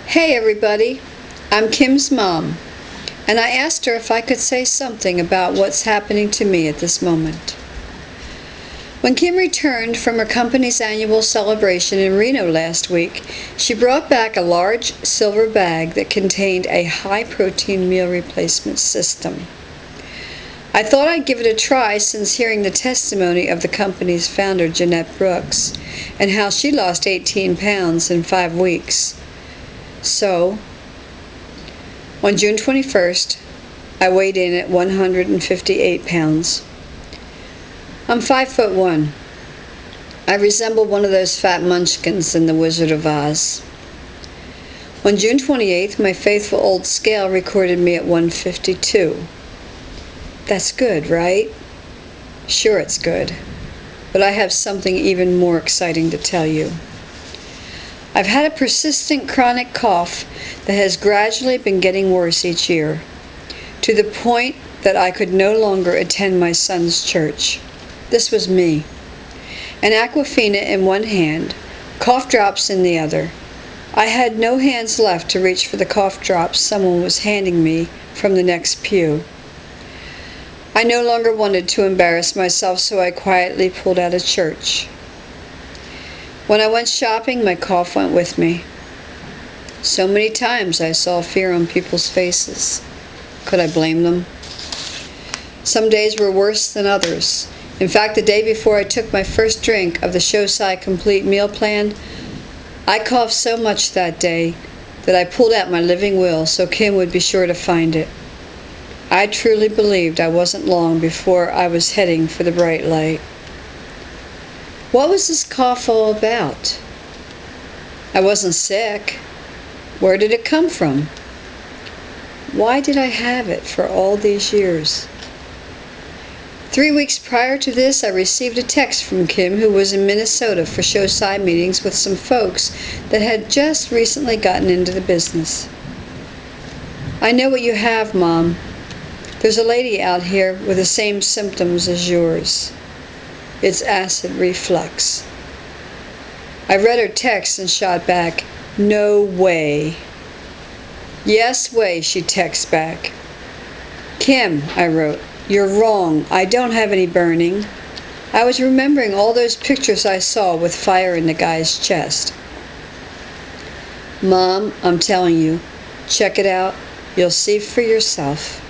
Hey everybody, I'm Kim's mom, and I asked her if I could say something about what's happening to me at this moment. When Kim returned from her company's annual celebration in Reno last week, she brought back a large silver bag that contained a high-protein meal replacement system. I thought I'd give it a try since hearing the testimony of the company's founder, Jeanette Brooks, and how she lost 18 pounds in 5 weeks. So, on June 21st, I weighed in at 158 pounds. I'm 5'1". I resemble one of those fat munchkins in The Wizard of Oz. On June 28th, my faithful old scale recorded me at 152. That's good, right? Sure, it's good. But I have something even more exciting to tell you. I've had a persistent chronic cough that has gradually been getting worse each year, to the point that I could no longer attend my son's church. This was me. An Aquafina in one hand, cough drops in the other. I had no hands left to reach for the cough drops someone was handing me from the next pew. I no longer wanted to embarrass myself, so I quietly pulled out of church. When I went shopping, my cough went with me. So many times I saw fear on people's faces. Could I blame them? Some days were worse than others. In fact, the day before I took my first drink of the Xocai complete meal plan, I coughed so much that day that I pulled out my living will so Kim would be sure to find it. I truly believed I wasn't long before I was heading for the bright light. What was this cough all about? I wasn't sick. Where did it come from? Why did I have it for all these years? 3 weeks prior to this, I received a text from Kim, who was in Minnesota for Xocai meetings with some folks that had just recently gotten into the business. I know what you have, Mom. There's a lady out here with the same symptoms as yours. It's acid reflux. I read her text and shot back, "No way." "Yes way," she texts back. "Kim," I wrote, "you're wrong. I don't have any burning." I was remembering all those pictures I saw with fire in the guy's chest. "Mom, I'm telling you, check it out. You'll see for yourself."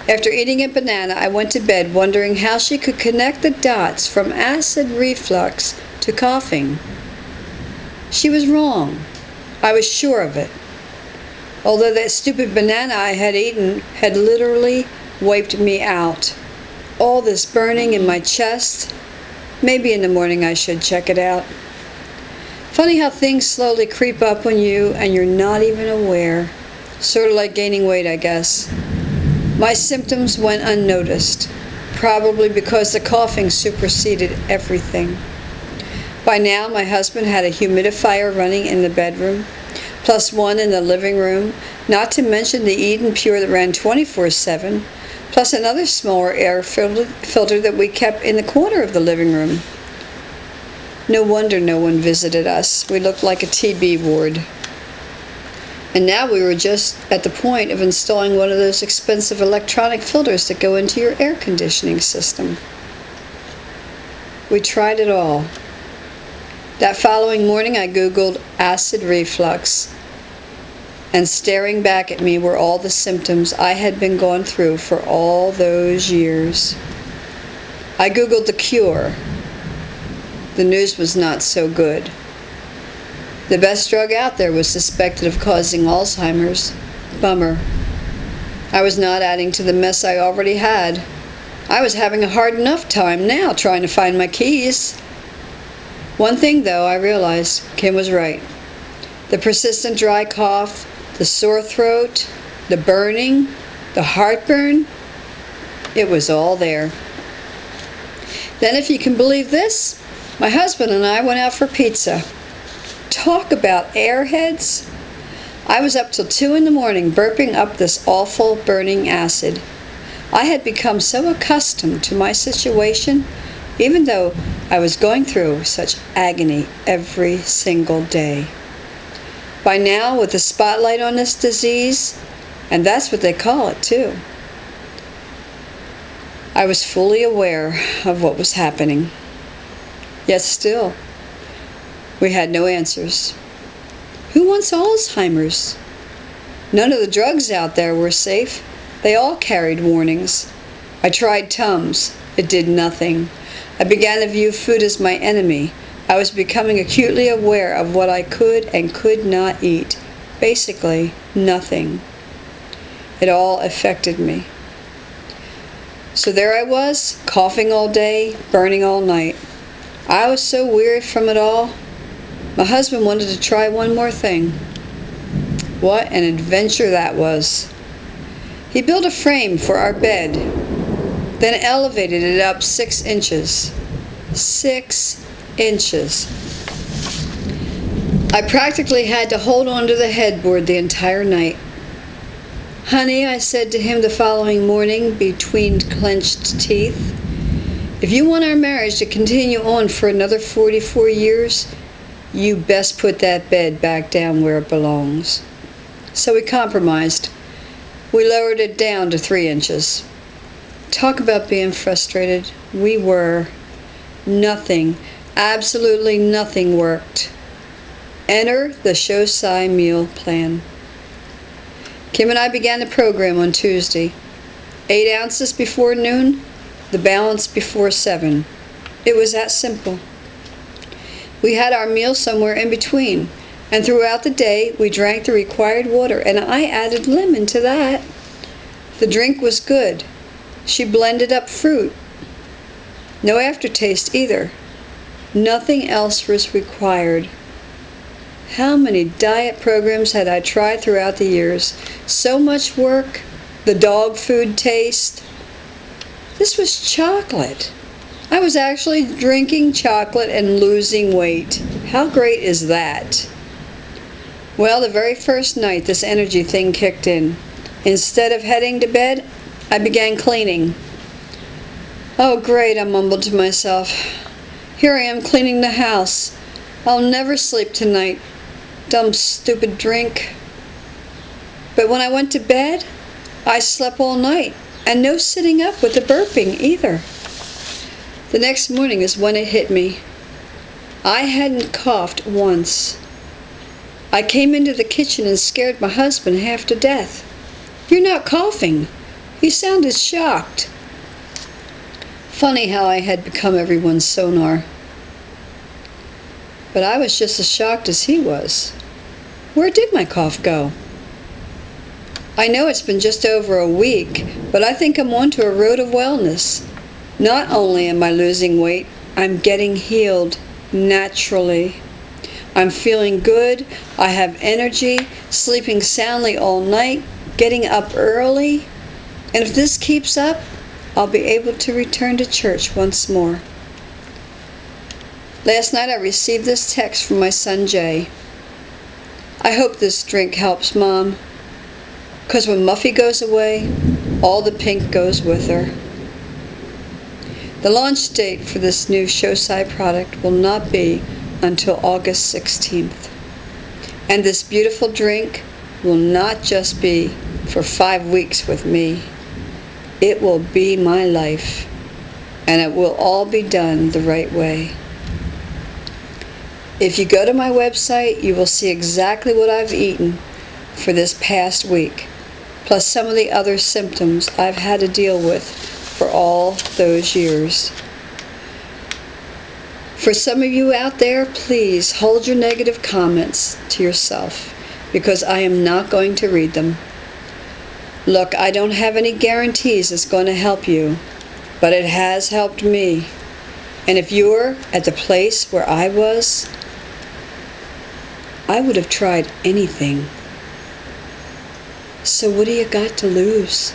After eating a banana, I went to bed wondering how she could connect the dots from acid reflux to coughing. She was wrong. I was sure of it. Although that stupid banana I had eaten had literally wiped me out. All this burning in my chest. Maybe in the morning I should check it out. Funny how things slowly creep up on you and you're not even aware. Sort of like gaining weight, I guess. My symptoms went unnoticed, probably because the coughing superseded everything. By now, my husband had a humidifier running in the bedroom, plus one in the living room, not to mention the Eden Pure that ran 24/7, plus another smaller air filter that we kept in the corner of the living room. No wonder no one visited us. We looked like a TB ward. And now we were just at the point of installing one of those expensive electronic filters that go into your air conditioning system. We tried it all. That following morning I Googled acid reflux, and staring back at me were all the symptoms I had been going through for all those years. I Googled the cure. The news was not so good. The best drug out there was suspected of causing Alzheimer's. Bummer. I was not adding to the mess I already had. I was having a hard enough time now trying to find my keys. One thing, though, I realized, Kim was right. The persistent dry cough, the sore throat, the burning, the heartburn, it was all there. Then, if you can believe this, my husband and I went out for pizza. Talk about airheads. I was up till 2 in the morning burping up this awful burning acid. I had become so accustomed to my situation, even though I was going through such agony every single day. By now, with the spotlight on this disease, and that's what they call it too, I was fully aware of what was happening. Yet still, we had no answers. Who wants Alzheimer's? None of the drugs out there were safe. They all carried warnings. I tried Tums. It did nothing. I began to view food as my enemy. I was becoming acutely aware of what I could and could not eat. Basically, nothing. It all affected me. So there I was, coughing all day, burning all night. I was so weary from it all. My husband wanted to try one more thing. What an adventure that was. He built a frame for our bed, then elevated it up 6 inches. 6 inches. I practically had to hold on to the headboard the entire night. Honey, I said to him the following morning between clenched teeth, if you want our marriage to continue on for another 44 years, you best put that bed back down where it belongs. So we compromised. We lowered it down to 3 inches. Talk about being frustrated. We were. Nothing, absolutely nothing worked. Enter the Xocai meal plan. Kim and I began the program on Tuesday. 8 ounces before noon, the balance before 7. It was that simple. We had our meal somewhere in between, and throughout the day we drank the required water, and I added lemon to that. The drink was good. She blended up fruit. No aftertaste either. Nothing else was required. How many diet programs had I tried throughout the years? So much work, the dog food taste. This was chocolate. I was actually drinking chocolate and losing weight. How great is that? Well, the very first night this energy thing kicked in. Instead of heading to bed, I began cleaning. Oh, great, I mumbled to myself. Here I am cleaning the house. I'll never sleep tonight. Dumb, stupid drink. But when I went to bed, I slept all night, and no sitting up with the burping either. The next morning is when it hit me. I hadn't coughed once. I came into the kitchen and scared my husband half to death. You're not coughing. He sounded shocked. Funny how I had become everyone's sonar. But I was just as shocked as he was. Where did my cough go? I know it's been just over a week, but I think I'm onto a road of wellness. Not only am I losing weight, I'm getting healed naturally. I'm feeling good, I have energy, sleeping soundly all night, getting up early, and if this keeps up, I'll be able to return to church once more. Last night I received this text from my son Jay. I hope this drink helps, Mom, because when Muffy goes away, all the pink goes with her. The launch date for this new Xocai product will not be until August 16th. And this beautiful drink will not just be for 5 weeks with me. It will be my life, and it will all be done the right way. If you go to my website, you will see exactly what I've eaten for this past week, plus some of the other symptoms I've had to deal with for all those years. For some of you out there, please hold your negative comments to yourself, because I am not going to read them. Look, I don't have any guarantees it's going to help you, but it has helped me. And if you're at the place where I was, I would have tried anything. So what do you got to lose?